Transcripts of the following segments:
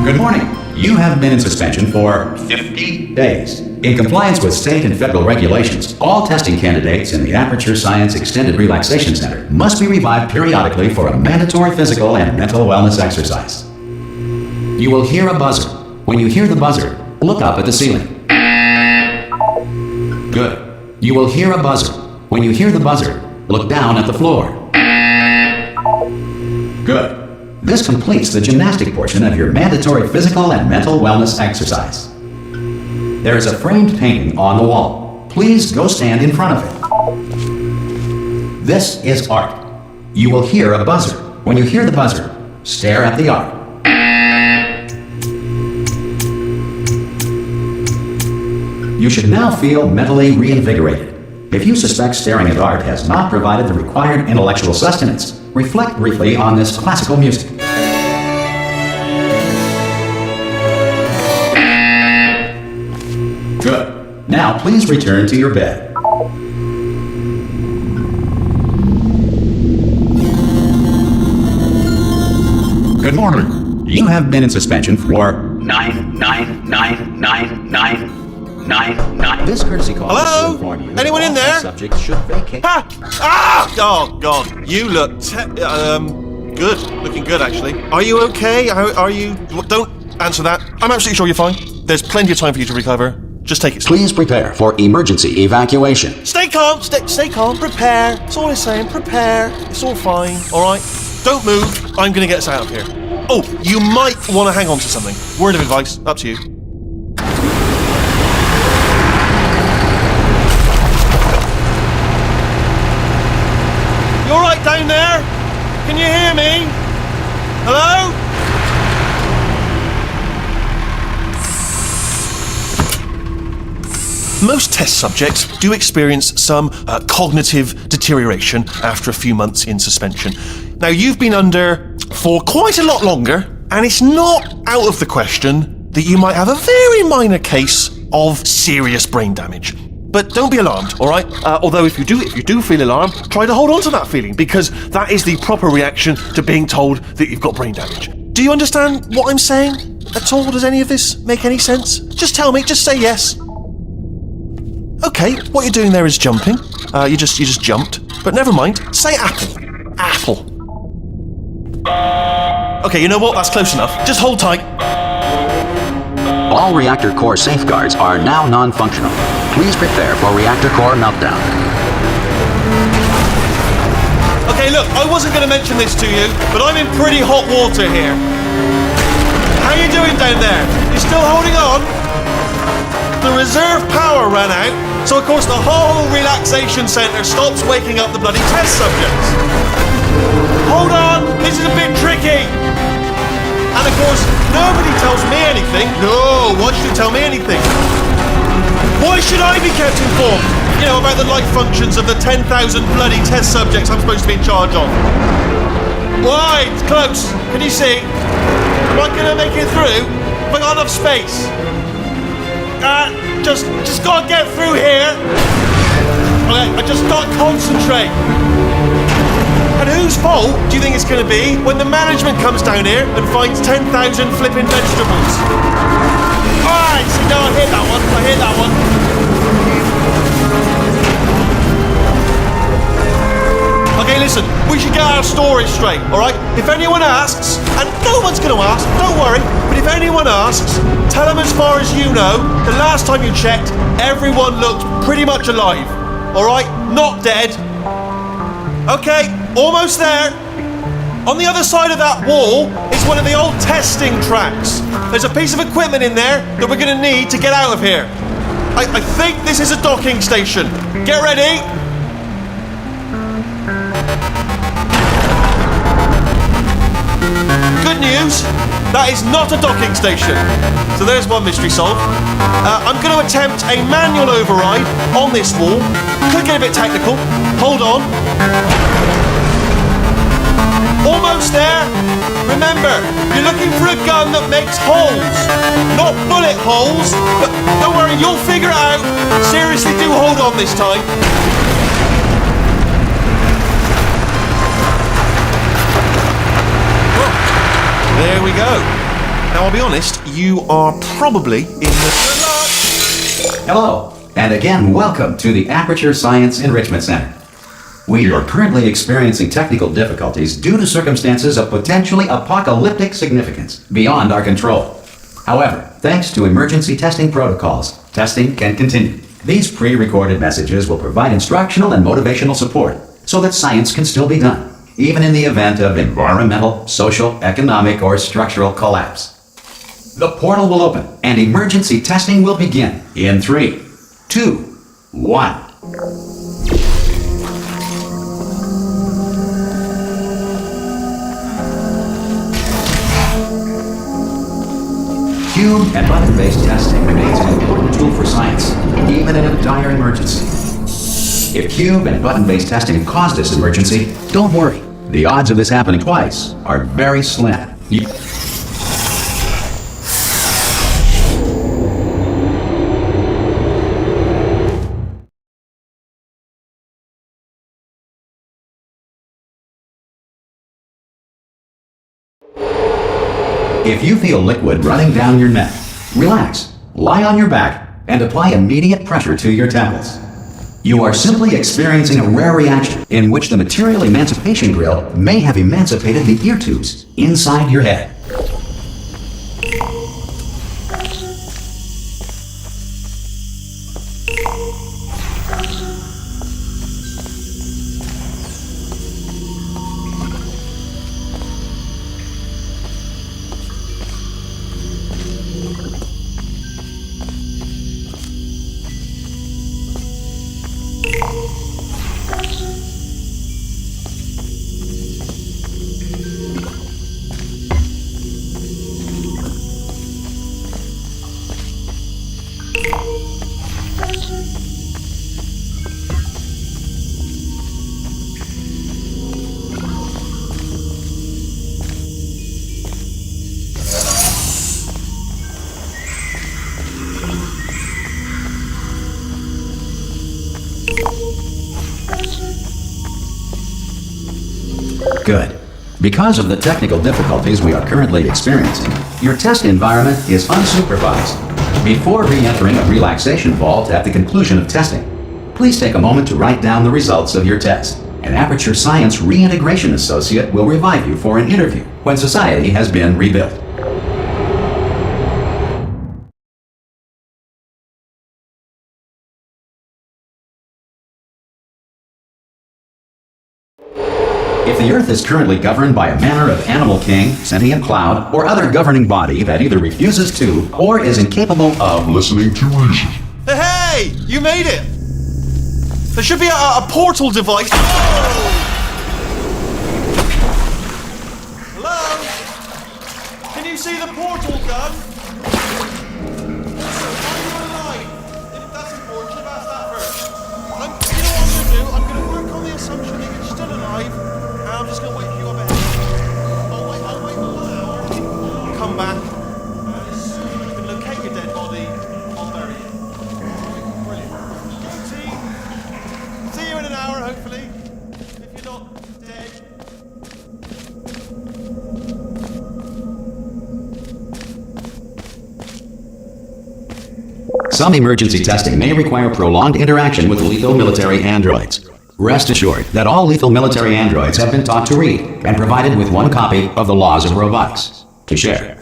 Good morning. You have been in suspension for 50 days. In compliance with state and federal regulations, all testing candidates in the Aperture Science Extended Relaxation Center must be revived periodically for a mandatory physical and mental wellness exercise. You will hear a buzzer. When you hear the buzzer, look up at the ceiling. Good. You will hear a buzzer. When you hear the buzzer, look down at the floor. Good. This completes the gymnastic portion of your mandatory physical and mental wellness exercise. There is a framed painting on the wall. Please go stand in front of it. This is art. You will hear a buzzer. When you hear the buzzer, stare at the art. You should now feel mentally reinvigorated. If you suspect staring at art has not provided the required intellectual sustenance, reflect briefly on this classical music. Good. Now please return to your bed. Good morning. You have been in suspension for 9999999. This courtesy call is to inform you. Anyone in there? Subjects should vacate. Ha! Ah! Oh God, you look good. Looking good, actually. Are you okay? Are you? Don't answer that. I'm absolutely sure you're fine. There's plenty of time for you to recover. Just take it slow. Please prepare for emergency evacuation. Stay calm. Stay calm. Prepare. That's all I'm saying. Prepare. It's all fine. All right. Don't move. I'm gonna get us out of here. Oh, you might want to hang on to something. Word of advice. Up to you. You all right down there? Can you hear me? Hello? Most test subjects do experience some cognitive deterioration after a few months in suspension. Now, you've been under for quite a lot longer, and it's not out of the question that you might have a very minor case of serious brain damage. But don't be alarmed, all right? Although if you do feel alarmed, try to hold on to that feeling, because that is the proper reaction to being told that you've got brain damage. Do you understand what I'm saying at all? Does any of this make any sense? Just tell me, just say yes. Okay, what you're doing there is jumping. You just jumped. But never mind, say apple. Apple. Okay, you know what? That's close enough. Just hold tight. All reactor core safeguards are now non-functional. Please prepare for reactor core meltdown. Okay, look, I wasn't going to mention this to you, but I'm in pretty hot water here. How you doing down there? You still holding on? The reserve power ran out, so of course the whole relaxation centre stops waking up the bloody test subjects. Hold on, this is a bit tricky. And of course, nobody tells me anything. No, why should you tell me anything? Why should I be kept informed? You know, about the life functions of the 10,000 bloody test subjects I'm supposed to be in charge of. Why? It's close. Can you see? Am I gonna make it through? Have I got enough space? Just gotta get through here. Okay, I just gotta concentrate. And whose fault do you think it's gonna be when the management comes down here and finds 10,000 flipping vegetables? Alright, so no, I hear that one. Okay, listen, we should get our story straight, alright? If anyone asks, and no one's gonna ask, don't worry, but if anyone asks, tell them as far as you know, the last time you checked, everyone looked pretty much alive, alright? Not dead. Okay, almost there. On the other side of that wall is one of the old testing tracks. There's a piece of equipment in there that we're gonna need to get out of here. I think this is a docking station. Get ready. Good news, that is not a docking station. So there's one mystery solved. I'm going to attempt a manual override on this wall. Could get a bit technical. Hold on. Almost there. Remember, you're looking for a gun that makes holes. Not bullet holes, but don't worry, you'll figure it out. Seriously, do hold on this time. There we go. Now, I'll be honest, you are probably in the... Hello, and again, welcome to the Aperture Science Enrichment Center. We are currently experiencing technical difficulties due to circumstances of potentially apocalyptic significance beyond our control. However, thanks to emergency testing protocols, testing can continue. These pre-recorded messages will provide instructional and motivational support so that science can still be done, even in the event of environmental, social, economic, or structural collapse. The portal will open and emergency testing will begin in 3, 2, 1. Cube and button-based testing remains an important tool for science, even in a dire emergency. If cube and button-based testing caused this emergency, don't worry. The odds of this happening twice are very slim. If you feel liquid running down your neck, relax, lie on your back, and apply immediate pressure to your temples. You are simply experiencing a rare reaction in which the material emancipation grill may have emancipated the ear tubes inside your head. Good. Because of the technical difficulties we are currently experiencing, your test environment is unsupervised. Before re-entering a relaxation vault at the conclusion of testing, please take a moment to write down the results of your test. An Aperture Science Reintegration Associate will revive you for an interview when society has been rebuilt. If the Earth is currently governed by a manner of animal king, sentient cloud, or other governing body that either refuses to or is incapable of listening to reason. Hey! You made it! There should be a portal device. Hello? Can you see the portal gun? Also, are you alive? If that's important, should have asked that first. You know what I'm going to do? I'm going to work on the assumption that you're still alive, and I'm just going to wait for you up ahead. I'll wait 1 hour. Come back. As soon as you can locate your dead body, I'll bury it. Brilliant. See you in an hour, hopefully. If you're not dead. Some emergency testing may require prolonged interaction with lethal military androids. Rest assured that all lethal military androids have been taught to read and provided with one copy of the Laws of Robotics to share.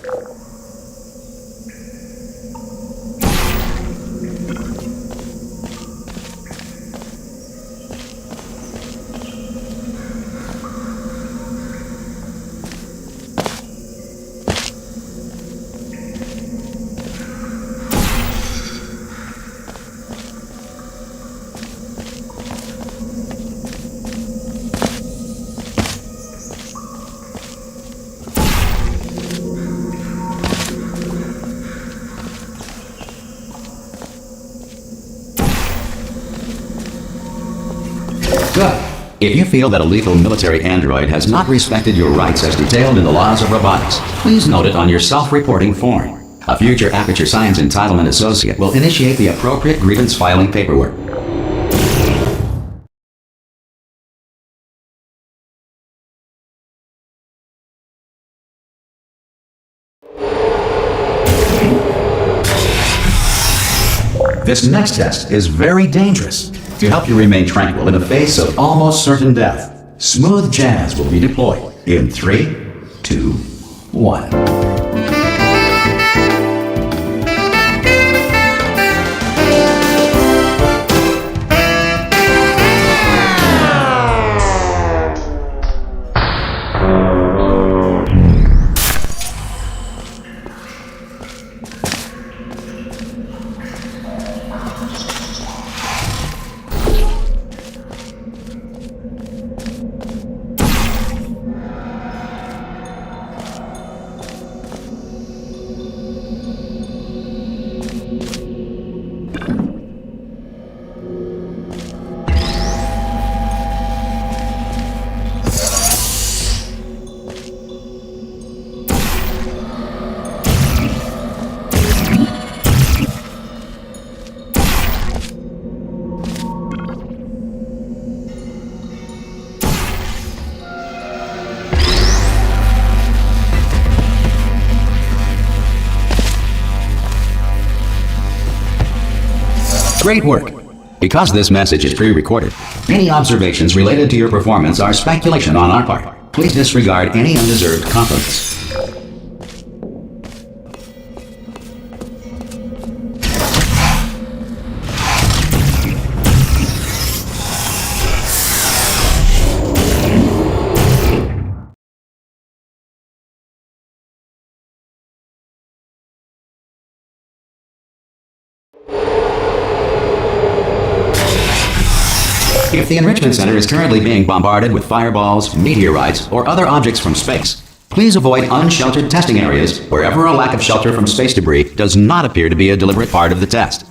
Good. If you feel that a lethal military android has not respected your rights as detailed in the Laws of Robotics, please note it on your self-reporting form. A future Aperture Science Entitlement Associate will initiate the appropriate grievance filing paperwork. This next test is very dangerous. To help you remain tranquil in the face of almost certain death, smooth jazz will be deployed in 3, 2, 1. Great work! Because this message is pre-recorded, any observations related to your performance are speculation on our part. Please disregard any undeserved compliments. If the Enrichment Center is currently being bombarded with fireballs, meteorites, or other objects from space, please avoid unsheltered testing areas wherever a lack of shelter from space debris does not appear to be a deliberate part of the test.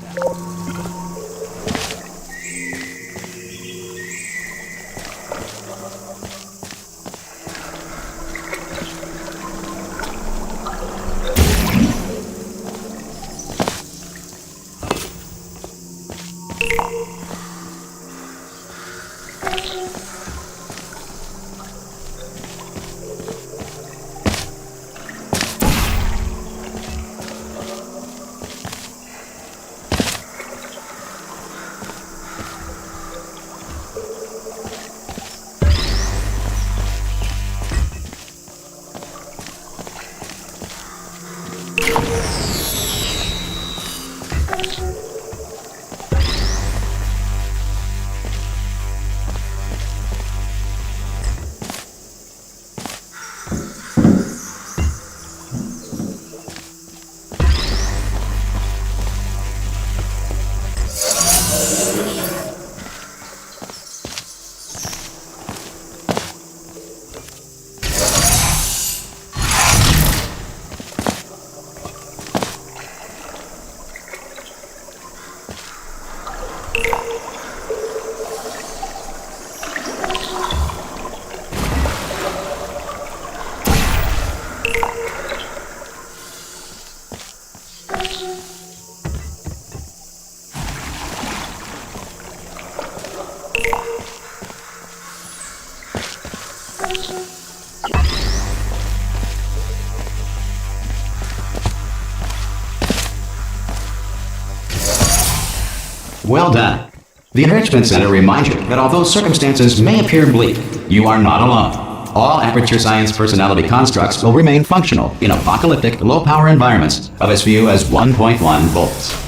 Well done. The Enrichment Center reminds you that although circumstances may appear bleak, you are not alone. All Aperture Science personality constructs will remain functional in apocalyptic, low-power environments of as few as 1.1 volts.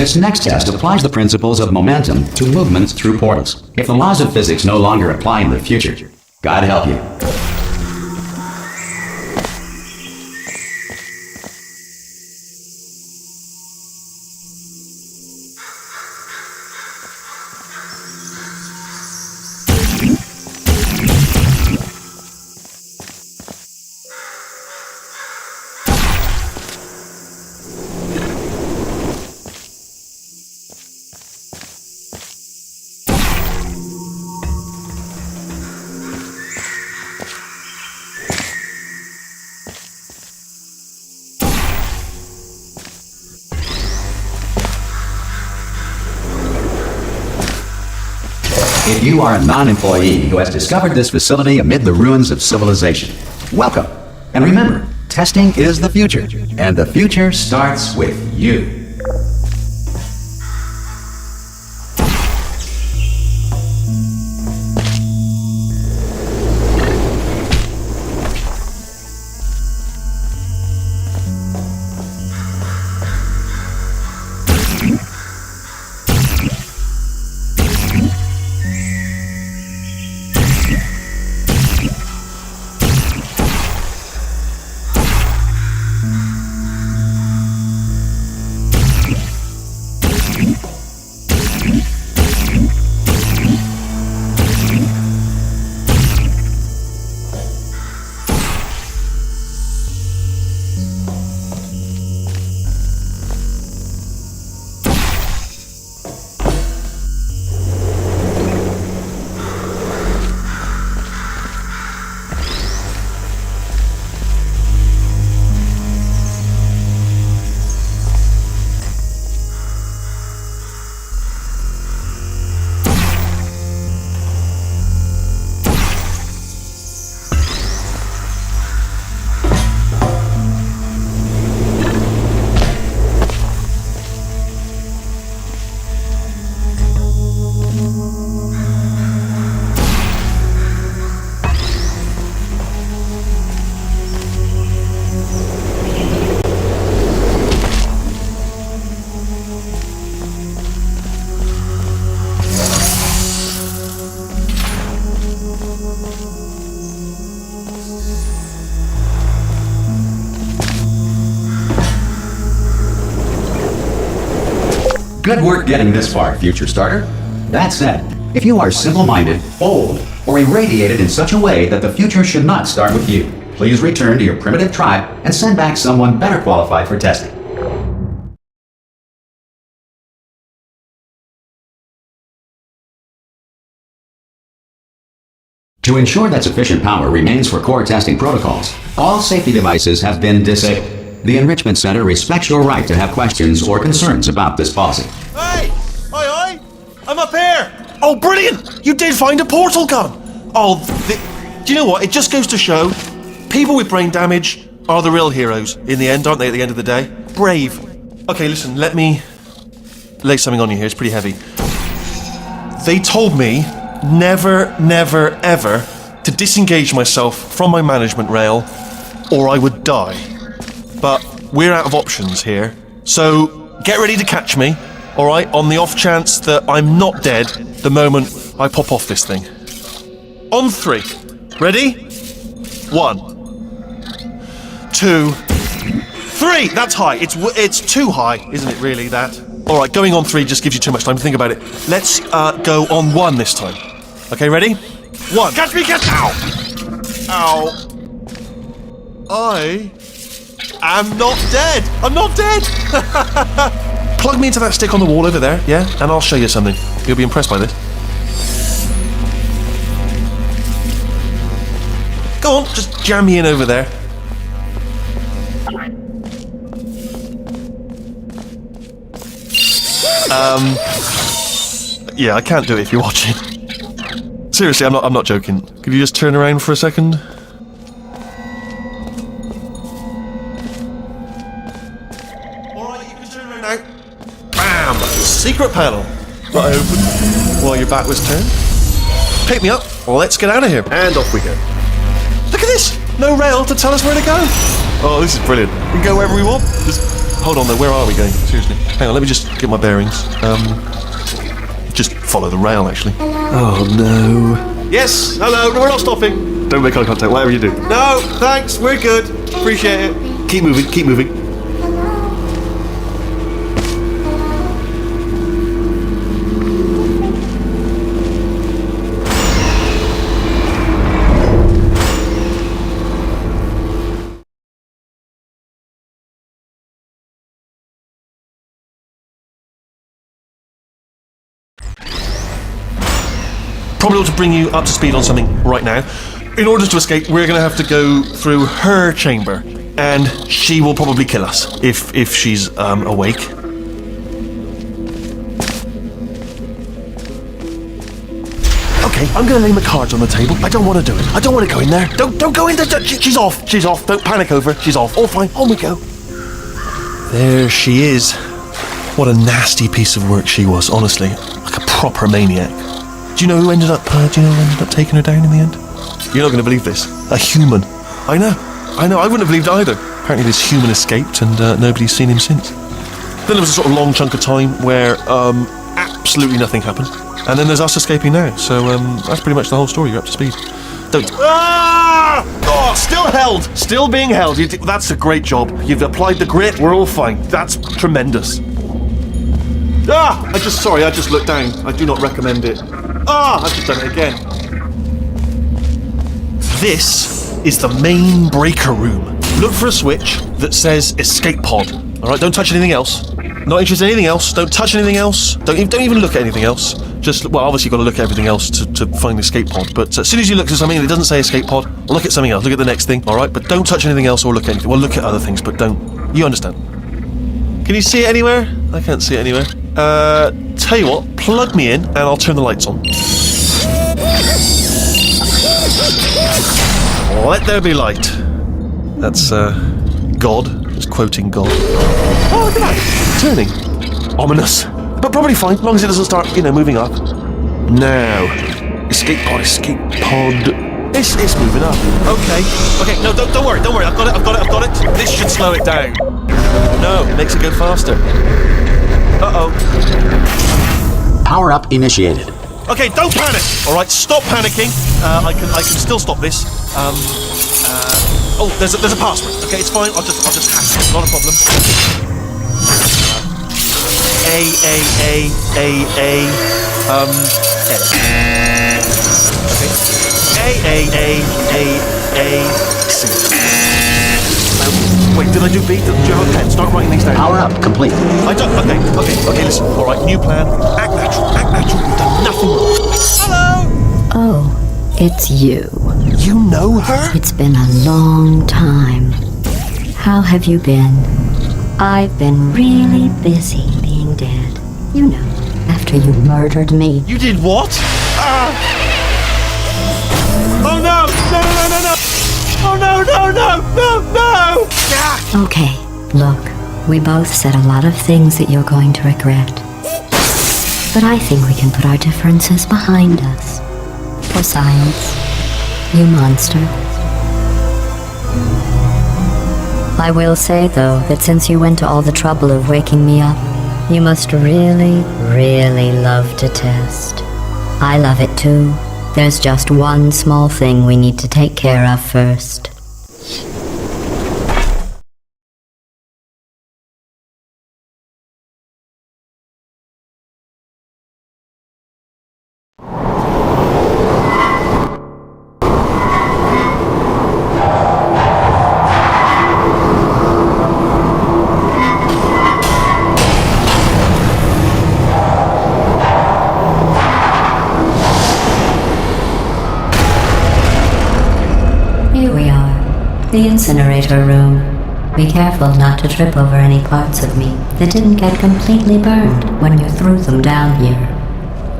This next test applies the principles of momentum to movements through portals. If the laws of physics no longer apply in the future, God help you. If you are a non-employee who has discovered this facility amid the ruins of civilization, welcome. And remember, testing is the future, and the future starts with you. Good work getting this far, future starter. That said, if you are simple-minded, old, or irradiated in such a way that the future should not start with you, please return to your primitive tribe and send back someone better qualified for testing. To ensure that sufficient power remains for core testing protocols, all safety devices have been disabled. The Enrichment Center respects your right to have questions or concerns about this policy. Hey! Oi, oi! I'm up here! Oh, brilliant! You did find a portal gun! Oh, do you know what? It just goes to show, people with brain damage are the real heroes in the end, aren't they, at the end of the day? Brave. Okay, listen, let me lay something on you here. It's pretty heavy. They told me never, never, ever to disengage myself from my management rail or I would die. But we're out of options here, so get ready to catch me, alright, on the off chance that I'm not dead the moment I pop off this thing. On 3. Ready? 1, 2, 3! That's high. It's too high, isn't it, really, that? Alright, going on 3 just gives you too much time to think about it. Let's go on 1 this time. Okay, ready? 1. Catch me, catch! Ow! Ow. I'm not dead! I'm not dead! Plug me into that stick on the wall over there, yeah? And I'll show you something. You'll be impressed by this. Go on, just jam me in over there. Yeah, I can't do it if you're watching. Seriously, I'm not joking. Could you just turn around for a second? Secret panel that I opened while your back was turned. Pick me up, let's get out of here. And off we go. Look at this! No rail to tell us where to go. Oh, this is brilliant. We can go wherever we want. Just hold on though, where are we going? Seriously. Hang on, let me just get my bearings. Just follow the rail, actually. Oh no. Yes, hello, no, we're not stopping. Don't make eye contact, whatever you do. No, thanks, we're good. Appreciate it. Keep moving, keep moving. Probably ought to bring you up to speed on something right now. In order to escape, we're going to have to go through her chamber, and she will probably kill us if she's awake. Okay, I'm gonna lay my cards on the table. I don't want to do it. I don't want to go in there. Don't go in there. She's off. She's off. Don't panic over. She's off. All fine. On we go. There she is. What a nasty piece of work she was, honestly. Like a proper maniac. Do you know who ended up taking her down in the end? You're not going to believe this. A human. I know. I wouldn't have believed it either. Apparently this human escaped and nobody's seen him since. Then there was a sort of long chunk of time where absolutely nothing happened. And then there's us escaping now. So that's pretty much the whole story. You're up to speed. Don't... Ah! Oh, still held. Still being held. That's a great job. You've applied the grit. We're all fine. That's tremendous. Ah! I just looked down. I do not recommend it. Ah! I've just done it again. This is the main breaker room. Look for a switch that says escape pod. Alright, don't touch anything else. Not interested in anything else. Don't touch anything else. Don't even look at anything else. Just, well, obviously you've got to look at everything else to find the escape pod. But as soon as you look at something that doesn't say escape pod, look at something else. Look at the next thing, alright? But don't touch anything else or look at anything. Well, look at other things, but don't. You understand. Can you see it anywhere? I can't see it anywhere. Tell you what, plug me in and I'll turn the lights on. Let there be light. That's, God. Just quoting God. Oh, look at that. Turning. Ominous. But probably fine, as long as it doesn't start, moving up. Now. Escape pod. It's moving up. Okay, no, don't worry. I've got it. This should slow it down. No, it makes it go faster. Uh-oh. Power up initiated. Okay, don't panic. All right, stop panicking. I can still stop this. Oh, there's a password. Okay, it's fine. I'll just hack it. Not a problem. C. Wait, did I do B? Do you have a pen? Start writing these down. Power up complete. I don't. Okay, listen. All right, new plan. Act natural. You've done nothing wrong. Hello. Oh, it's you. You know her? It's been a long time. How have you been? I've been really busy being dead. You know, after you murdered me. You did what? Oh no! No! Oh no! Ah! Okay, look, we both said a lot of things that you're going to regret. But I think we can put our differences behind us. For science, you monster. I will say, though, that since you went to all the trouble of waking me up, you must really, really love to test. I love it too. There's just one small thing we need to take care of first. The incinerator room. Be careful not to trip over any parts of me that didn't get completely burned when you threw them down here.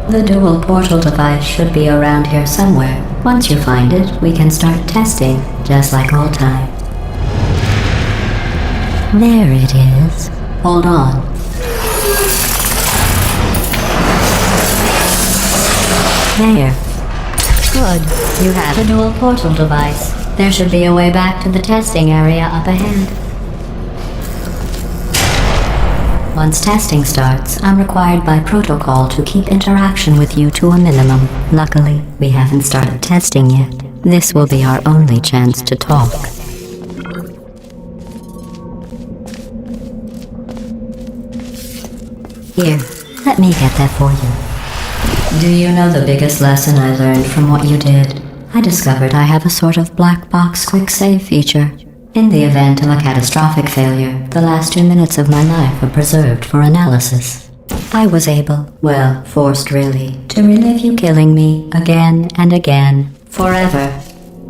The dual portal device should be around here somewhere. Once you find it, we can start testing, just like old times. There it is. Hold on. There. Good. You have a dual portal device. There should be a way back to the testing area up ahead. Once testing starts, I'm required by protocol to keep interaction with you to a minimum. Luckily, we haven't started testing yet. This will be our only chance to talk. Here, let me get that for you. Do you know the biggest lesson I learned from what you did? I discovered I have a sort of black box quick save feature. In the event of a catastrophic failure, the last 2 minutes of my life are preserved for analysis. I was able, well, forced really, to relive you killing me again and again, forever.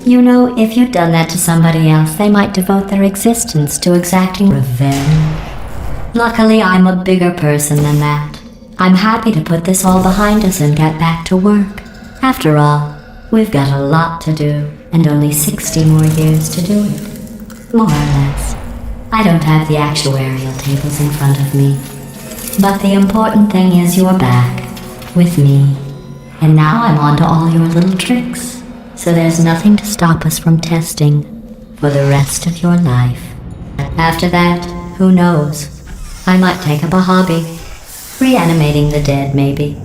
You know, if you'd done that to somebody else, they might devote their existence to exacting revenge. Luckily, I'm a bigger person than that. I'm happy to put this all behind us and get back to work. After all, we've got a lot to do, and only 60 more years to do it. More or less. I don't have the actuarial tables in front of me. But the important thing is you're back, with me. And now I'm on to all your little tricks. So there's nothing to stop us from testing for the rest of your life. After that, who knows? I might take up a hobby. Reanimating the dead, maybe.